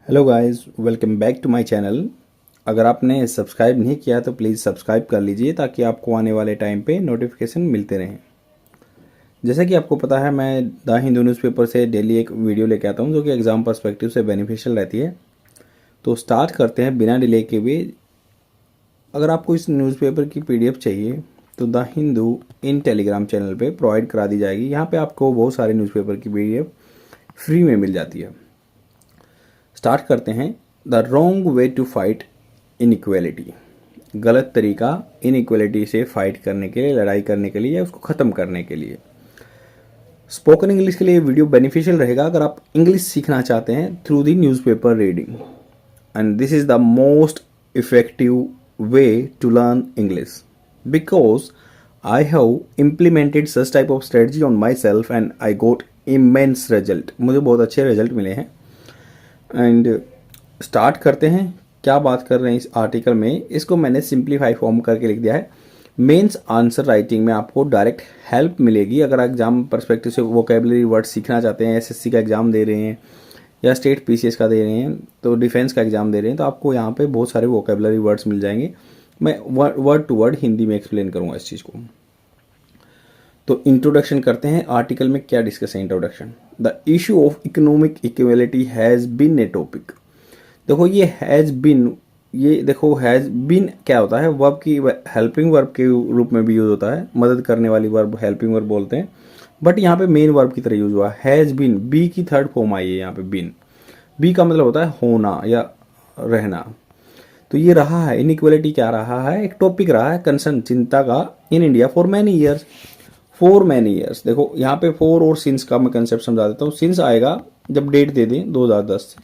Hello guys, welcome back to my channel. अगर आपने subscribe नहीं किया तो प्लीज़ सब्सक्राइब कर लीजिए ताकि आपको आने वाले टाइम पे नोटिफिकेशन मिलते रहें। जैसा कि आपको पता है, मैं द हिंदू न्यूज़पेपर से डेली एक वीडियो लेके आता हूं जो कि एग्ज़ाम पर्सपेक्टिव से बेनिफिशियल रहती है। तो स्टार्ट करते हैं बिना डिले के भी। अगर आपको इस न्यूज़पेपर की पीडीएफ चाहिए तो the Hindu in Telegram channel पर प्रोवाइड करा दी जाएगी। यहाँ पर आपको बहुत सारे न्यूज़पेपर की पीडीएफ फ्री में मिल जाती है। स्टार्ट करते हैं। The wrong way to fight inequality. गलत तरीका इनइक्वालिटी से फाइट करने के लिए, लड़ाई करने के लिए या उसको ख़त्म करने के लिए। स्पोकन इंग्लिश के लिए वीडियो बेनिफिशियल रहेगा अगर आप इंग्लिश सीखना चाहते हैं through the newspaper reading, and this is the most effective way to learn English because I have implemented such type of strategy on myself and I got immense result। मुझे बहुत अच्छे result मिले हैं। And start करते हैं। क्या बात कर रहे हैं इस आर्टिकल में, इसको मैंने सिंप्लीफाई फॉर्म करके लिख दिया है। मेंस आंसर राइटिंग में आपको डायरेक्ट हेल्प मिलेगी अगर एग्जाम पर्सपेक्टिव से वोकेबलरी वर्ड सीखना चाहते हैं, एसएससी का एग्ज़ाम दे रहे हैं या स्टेट पीसीएस का दे रहे हैं, तो डिफेंस का एग्ज़ाम दे रहे हैं, तो आपको यहाँ पे बहुत सारे वोकेबलरी वर्ड्स मिल जाएंगे। मैं वर्ड टू वर्ड हिंदी में एक्सप्लेन करूँगा इस चीज़ को। तो इंट्रोडक्शन करते हैं। आर्टिकल में क्या डिस्कस है? Introduction. The issue of economic equality has been a topic. देखो ये हैज़ बीन, ये देखो हैज़ बीन क्या होता है? वर्ब की हेल्पिंग वर्ब के रूप में भी यूज़ होता है। मदद करने वाली वर्ब हेल्पिंग वर्ब बोलते हैं, बट यहाँ पे मेन वर्ब की तरह यूज़ हुआ। हैज़ बीन, बी की थर्ड फॉर्म आई है यहाँ पे बीन। बी का मतलब होता है होना या रहना। तो ये रहा है, इनइक्वालिटी क्या रहा है? एक टॉपिक रहा है, कंसर्न, चिंता का in India for many years. For many years. देखो यहाँ पे फॉर और सिंस का मैं कंसेप्ट समझा देता हूँ। सिंस आएगा जब डेट दे दें 2010 से।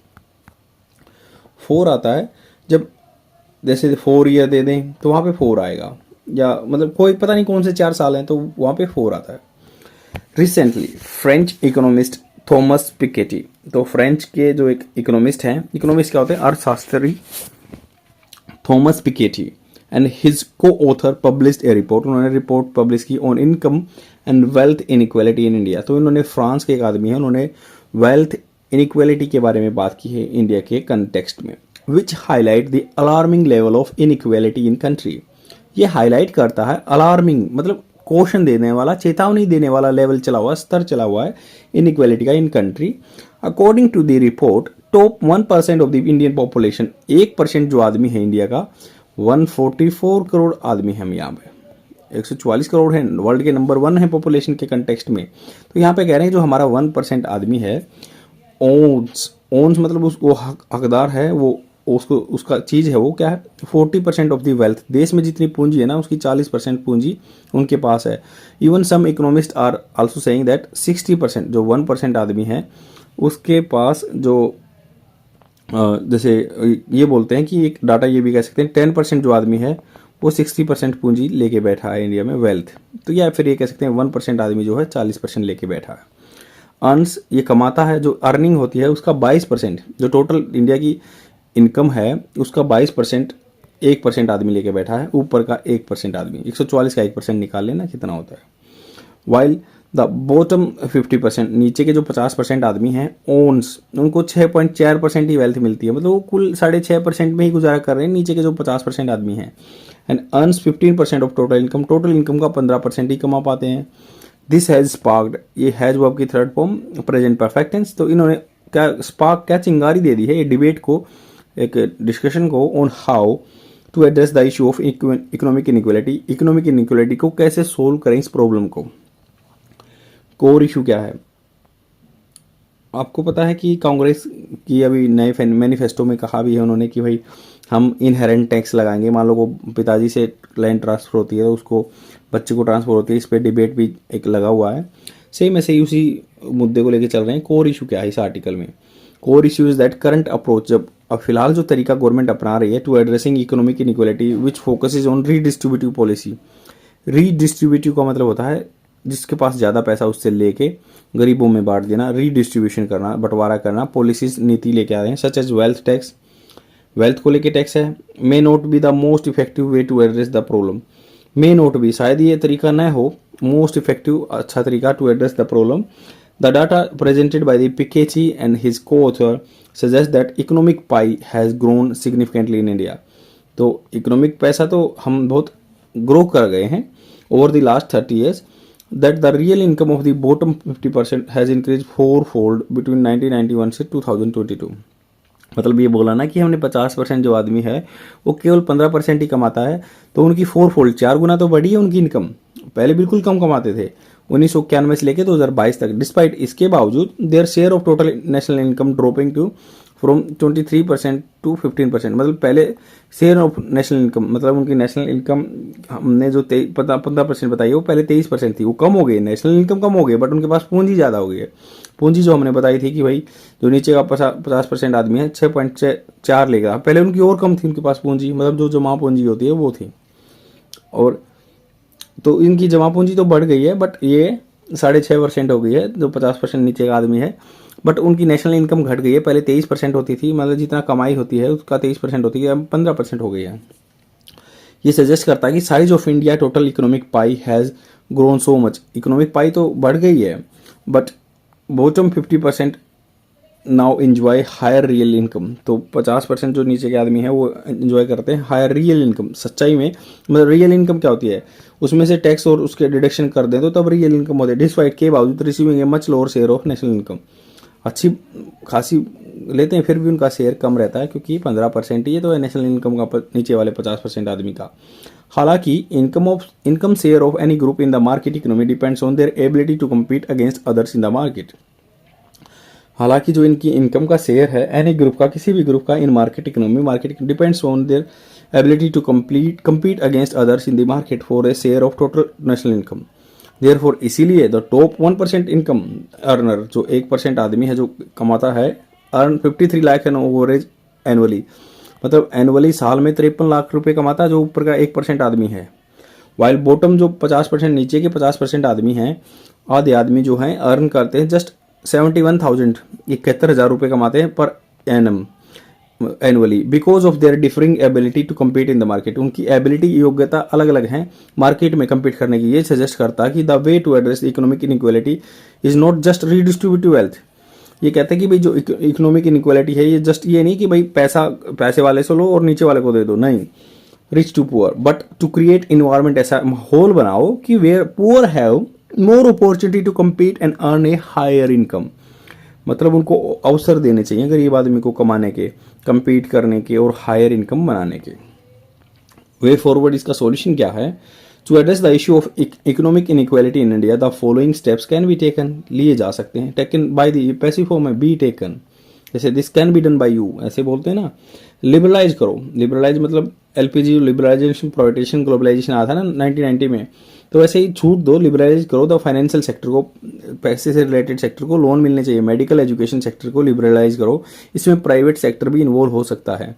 फोर आता है जब जैसे 4 ईयर दे दें तो वहाँ पे 4 आएगा, या मतलब कोई पता नहीं कौन से 4 साल हैं तो वहाँ पे 4 आता है। Recently French economist Thomas Piketty, तो फ्रेंच के जो एक इकोनॉमिस्ट हैं, इकोनॉमिस्ट क्या होते हैं? अर्थशास्त्री, थॉमस पिकेटी एंड हिज को ऑथर पब्लिश्ड ए रिपोर्ट। उन्होंने रिपोर्ट पब्लिश की on income and wealth inequality in India. तो इन्होंने, फ्रांस के एक आदमी है, उन्होंने वेल्थ इनइक्वालिटी के बारे में बात की है इंडिया के कंटेक्स्ट में। Which highlight the alarming level of inequality in country. ये हाईलाइट करता है, अलार्मिंग मतलब क्वेश्चन देने वाला, चेतावनी देने वाला लेवल चला हुआ, स्तर चला हुआ है इनइक्वालिटी का in country. According to the report, top 1% of the Indian population, 1% जो आदमी है इंडिया का, 144 करोड़ आदमी हम यहाँ पे, 144 करोड़ है, वर्ल्ड के नंबर 1 है पॉपुलेशन के कंटेक्स्ट में। तो यहाँ पे कह रहे हैं जो हमारा 1% आदमी है, ओन्स मतलब उसको हकदार है, वो उसको उसका चीज़ है, वो क्या है? 40% ऑफ द वेल्थ। देश में जितनी पूंजी है ना उसकी 40% पूंजी उनके पास है। Even some economist are also saying that 60% जो 1% आदमी है उसके पास, जो जैसे ये बोलते हैं कि एक डाटा ये भी कह सकते हैं 10% जो आदमी है वो 60% पूंजी लेके बैठा है इंडिया में, वेल्थ। तो या फिर ये कह सकते हैं 1% आदमी जो है 40% लेके बैठा है। अर्न्स, ये कमाता है, जो अर्निंग होती है उसका 22%, जो टोटल इंडिया की इनकम है उसका 22% 1% आदमी लेके बैठा है। ऊपर का 1% आदमी, 144 का 1% निकाल लेना कितना होता है। वाइल द बॉटम 50%, नीचे के जो 50% आदमी हैं, ओन्स, उनको 6.4% ही वेल्थ मिलती है, मतलब वो कुल 6.5% में ही गुजारा कर रहे हैं, नीचे के जो 50% आदमी हैं। And earns 15% of total income, total income का 15% ही कमा पाते हैं। दिस हैज स्पार्क्ड, ये हैज वर्ब की third form present perfect tense. तो इन्होंने क्या स्पार्क, क्या चिंगारी दे दी है ये डिबेट को, एक डिस्कशन को, on how to address the issue of economic inequality. Economic inequality को कैसे सोल्व करें, इस प्रॉब्लम को। कोर इशू क्या है? आपको पता है कि कांग्रेस की अभी नए मैनिफेस्टो में कहा भी है उन्होंने कि भाई हम इनहेरेंट टैक्स लगाएंगे। मान लो को पिताजी से लैंड ट्रांसफर होती है तो उसको बच्चे को ट्रांसफर होती है, इस पर डिबेट भी एक लगा हुआ है। सेम ऐसे ही उसी मुद्दे को लेकर चल रहे हैं। कोर इशू क्या है इस आर्टिकल में? Core issue is that current approach, जब अब फिलहाल जो तरीका गवर्नमेंट अपना रही है to addressing economic inequality which focuses on redistributive policy. Redistributive का मतलब होता है जिसके पास ज़्यादा पैसा उससे लेके गरीबों में बांट देना, रीडिस्ट्रीब्यूशन करना, बंटवारा करना। पॉलिसीज, नीति लेके आ रहे हैं, such as wealth tax, wealth को लेके टैक्स है। May not be the most effective way to address the problem. May not be, शायद ये तरीका न हो मोस्ट इफेक्टिव, अच्छा तरीका to address the problem The data presented by the Piketty and his co-author suggests that economic pie has grown significantly in India. तो economic पैसा तो हम बहुत ग्रो कर गए हैं over the last 30 years, that the real income of the bottom 50% has increased fourfold between 1991 से 2022. मतलब ये बोला ना कि हमने 50% जो आदमी है वो केवल 15% ही कमाता है, तो उनकी 4 फोल्ड 4 गुना तो बढ़ी है उनकी इनकम। पहले बिल्कुल कम कमाते थे 1991 से लेकर 2022 तक। डिस्पाइट इसके बावजूद their share of total national income dropping to from 23% to 15%। मतलब पहले शेयर ऑफ नेशनल इनकम, मतलब उनकी नेशनल इनकम हमने जो 15% बताई है वो पहले 23% थी, वो कम हो गई, नेशनल इनकम कम हो गई, बट उनके पास पूंजी ज़्यादा हो गई है। पूंजी जो हमने बताई थी कि भाई जो नीचे का 50% आदमी है 6.4 लेगा, पहले उनकी और कम थी उनके पास पूंजी, मतलब जो जमा पूंजी होती है वो थी। और तो इनकी जमा पूंजी तो बढ़ गई है, बट ये 6.5% हो गई है जो 50% नीचे का आदमी है। बट उनकी नेशनल इनकम घट गई है, पहले 23% होती थी, मतलब जितना कमाई होती है उसका 23% होती है, अब 15% हो गई है। ये सजेस्ट करता है कि size of India total economic pie has grown so much. Economic pie तो बढ़ गई है, but bottom 50% now enjoy higher real income. तो 50% जो नीचे के आदमी है वो एंजॉय करते हैं हायर रियल इनकम। सच्चाई में मतलब रियल इनकम क्या होती है, उसमें से टैक्स और उसके डिडक्शन कर दें तो तब रियल इनकम होती है। डिस्पाइट के बावजूद receiving a much lower share of national income, अच्छी खासी लेते हैं फिर भी उनका शेयर कम रहता है, क्योंकि 15% ही है तो नेशनल इनकम का नीचे वाले 50% आदमी का। हालांकि income share of any group in the market economy depends on their ability to compete against others in the market. हालांकि जो इनकी इनकम का शेयर है एनी ग्रुप का, किसी भी ग्रुप का in market economy, market depends on their ability to compete against others in the market for a share of total national income. Therefore इसीलिए द टॉप 1% इनकम अर्नर, जो 1% आदमी है जो कमाता है, earn 53 lakh an average annually, मतलब annually साल में 53 लाख रुपए कमाता है जो ऊपर का 1% आदमी है। वाइल बॉटम जो 50% नीचे के 50% आदमी हैं, आधे आदमी जो हैं अर्न करते हैं जस्ट 71,000 71,000 रुपये कमाते हैं per annum annually, because of their differing ability to compete in the market. उनकी एबिलिटी योग्यता अलग अलग हैं मार्केट में कम्पीट करने की। ये सजेस्ट करता है कि the way to address economic inequality is not just redistributive wealth. ये कहते हैं कि भाई जो इकोनॉमिक इनइक्वालिटी है ये जस्ट ये नहीं कि भाई पैसे वाले से लो और नीचे वाले को दे दो, नहीं, rich to poor, but to create environment, ऐसा माहौल बनाओ कि where poor have more opportunity to compete and earn a higher income. मतलब उनको अवसर देने चाहिए गरीब आदमी को कमाने के, कम्पीट करने के और हायर इनकम बनाने के। वे फॉरवर्ड इसका सॉल्यूशन क्या है? To address the issue of economic inequality in India the following steps can be taken, लिए जा सकते हैं। Taken by the passive form है बी टेकन, जैसे this can be done by you, ऐसे बोलते हैं ना। लिबरलाइज करो, लिबरलाइज मतलब एलपीजी लिबरलाइजेशन प्राइवेटाइजेशन ग्लोबलाइजेशन आया था ना 1990 में, तो ऐसे ही छूट दो, लिबरलाइज करो द फाइनेंशियल सेक्टर को, पैसे से रिलेटेड सेक्टर को लोन मिलने चाहिए, मेडिकल एजुकेशन सेक्टर को लिबरलाइज करो, इसमें प्राइवेट सेक्टर भी इन्वॉल्व हो सकता है।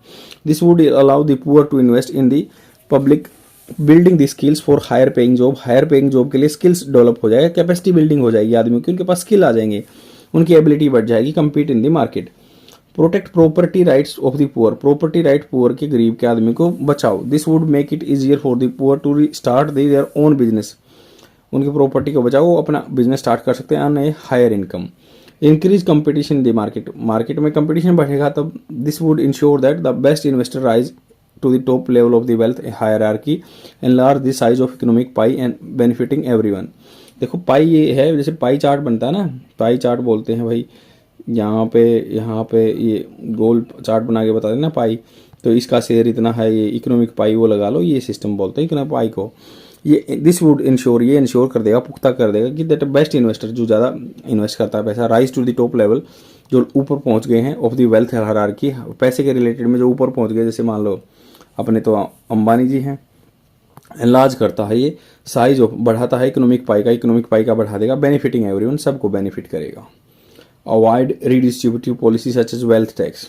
This would allow the poor to invest in the public building the skills for higher paying job. Higher paying job के लिए स्किल्स डेवलप हो जाएगा, कैपेसिटी बिल्डिंग हो जाएगी आदमियों की, उनके पास स्किल आ जाएंगे, उनकी एबिलिटी बढ़ जाएगी, compete in the market. Protect property rights of the poor, property right poor के गरीब के आदमी को बचाओ। This would make it easier for the poor to start their own business, उनकी प्रॉपर्टी को बचाओ, वो अपना बिजनेस स्टार्ट कर सकते हैं on a higher income. Increase competition in the market, market में कंपटीशन बढ़ेगा तब this would ensure that the best investor rise to the top level of the wealth hierarchy, enlarge the size of economic pi and benefiting everyone. देखो पाई ये है, जैसे pie chart बनता है ना, पाई चार्ट बोलते हैं भाई, यहाँ पे ये गोल चार्ट बना के बता देना पाई, तो इसका शेयर इतना है, ये इकोनॉमिक पाई वो लगा लो, ये सिस्टम बोलते हैं इकोनॉमिक पाई को। ये दिस वुड इंश्योर, ये इंश्योर कर देगा, पुख्ता कर देगा कि दैट बेस्ट इन्वेस्टर जो ज़्यादा इन्वेस्ट करता है पैसा, rise to the top level, जो ऊपर पहुंच गए हैं ऑफ द वेल्थ हायरार्की, पैसे के रिलेटेड में जो ऊपर पहुंच गए, जैसे मान लो अपने तो अंबानी जी हैं, एनलार्ज करता है ये साइज ऑफ, बढ़ाता है इकोनॉमिक पाई का बढ़ा देगा, बेनिफिटिंग एवरीवन, सबको बेनिफिट करेगा। Avoid redistributive policy such as wealth tax,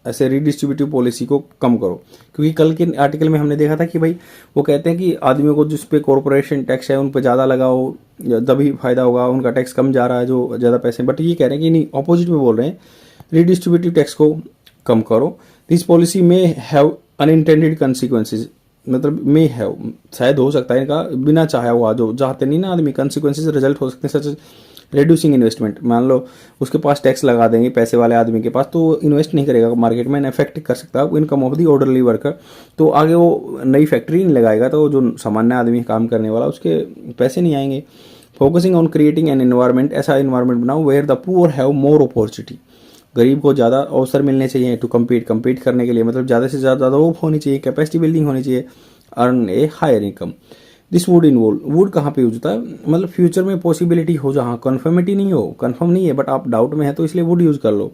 ऐसे रीडिस्ट्रीब्यूटिव पॉलिसी को कम करो, क्योंकि कल के आर्टिकल में हमने देखा था कि भाई वो कहते हैं कि आदमियों को जिस पे कॉरपोरेशन टैक्स है उन पर ज़्यादा लगाओ तभी फायदा होगा, उनका टैक्स कम जा रहा है जो ज़्यादा पैसे, बट ये कह रहे हैं कि नहीं, ऑपोजिट में बोल रहे हैं, रीडिस्ट्रीब्यूटिव टैक्स को कम करो। दिस पॉलिसी में हैव अनइंटेंडेड कंसिक्वेंसेज, मतलब मे हैव शायद हो सकता है इनका बिना चाहा हुआ, जो चाहते नहीं ना आदमी, कंसिक्वेंसेज रिजल्ट हो सकते हैं, सच रिड्यूसिंग इन्वेस्टमेंट, मान लो उसके पास टैक्स लगा देंगे पैसे वाले आदमी के पास, तो वो इन्वेस्ट नहीं करेगा मार्केट में, इफेक्ट कर सकता है income of the orderly worker. तो आगे वो नई फैक्ट्री नहीं लगाएगा, तो जो सामान्य आदमी काम करने वाला उसके पैसे नहीं आएंगे। Focusing on creating an environment, ऐसा एनवायरमेंट बनाओ where the poor have more opportunity, गरीब को ज़्यादा अवसर मिलने चाहिए टू कम्पीट करने के लिए, मतलब ज़्यादा से ज़्यादा वो होनी चाहिए, कैपेसिटी बिल्डिंग होनी चाहिए, earn a higher income. This would involve, would कहाँ पे यूज होता है, मतलब फ्यूचर में पॉसिबिलिटी हो जहाँ कन्फर्मिटी नहीं हो, कन्फर्म नहीं है बट आप डाउट में है तो इसलिए वुड यूज कर लो।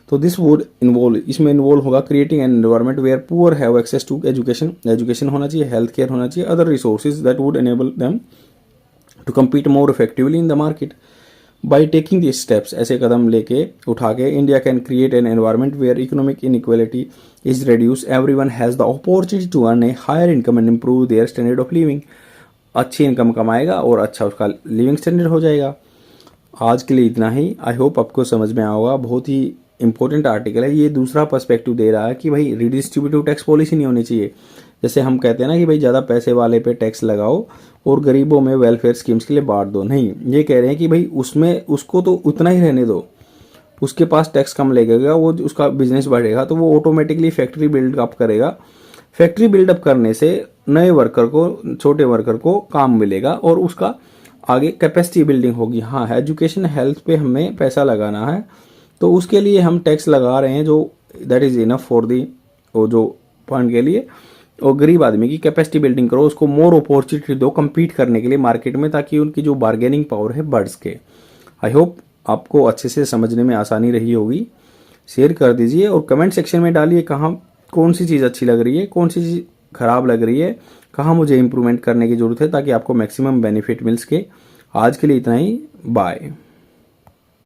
तो दिस वुड इन्वॉल्व, इसमें इन्वॉल्व होगा creating an environment where poor have access to education, education होना चाहिए, हेल्थ केयर होना चाहिए, other resources that would enable them to compete more effectively in the market. By taking this steps, ऐसे कदम लेके उठा के India can create an environment where economic inequality is reduced, everyone has the opportunity to earn a higher income and improve their standard of living। अच्छी income कमाएगा और अच्छा उसका लिविंग स्टैंडर्ड हो जाएगा। आज के लिए इतना ही, आई होप आपको समझ में आएगा। बहुत ही इंपॉर्टेंट आर्टिकल है ये, दूसरा पर्सपेक्टिव दे रहा है कि भाई रिडिस्ट्रीब्यूटिव टैक्स पॉलिसी नहीं होनी चाहिए। जैसे हम कहते हैं ना कि भाई ज़्यादा पैसे वाले पे टैक्स लगाओ और गरीबों में वेलफेयर स्कीम्स के लिए बांट दो, नहीं, ये कह रहे हैं कि भाई उसमें उसको तो उतना ही रहने दो, उसके पास टैक्स कम लगेगा, वो उसका बिजनेस बढ़ेगा तो वो ऑटोमेटिकली फैक्ट्री बिल्डअप करेगा। फैक्ट्री बिल्डअप करने से नए वर्कर को, छोटे वर्कर को काम मिलेगा और उसका आगे कैपेसिटी बिल्डिंग होगी। हाँ, एजुकेशन हेल्थ पे हमें पैसा लगाना है तो उसके लिए हम टैक्स लगा रहे हैं जो that is enough for the, वो जो फंड के लिए। और गरीब आदमी की कैपेसिटी बिल्डिंग करो, उसको मोर अपॉर्चुनिटी दो कम्पीट करने के लिए मार्केट में, ताकि उनकी जो बार्गेनिंग पावर है बढ़ सके। आई होप आपको अच्छे से समझने में आसानी रही होगी। शेयर कर दीजिए और कमेंट सेक्शन में डालिए कहाँ कौन सी चीज़ अच्छी लग रही है, कौन सी चीज़ खराब लग रही है, कहाँ मुझे इंप्रूवमेंट करने की ज़रूरत है, ताकि आपको मैक्सिमम बेनिफिट मिल सके। आज के लिए इतना ही, बाय।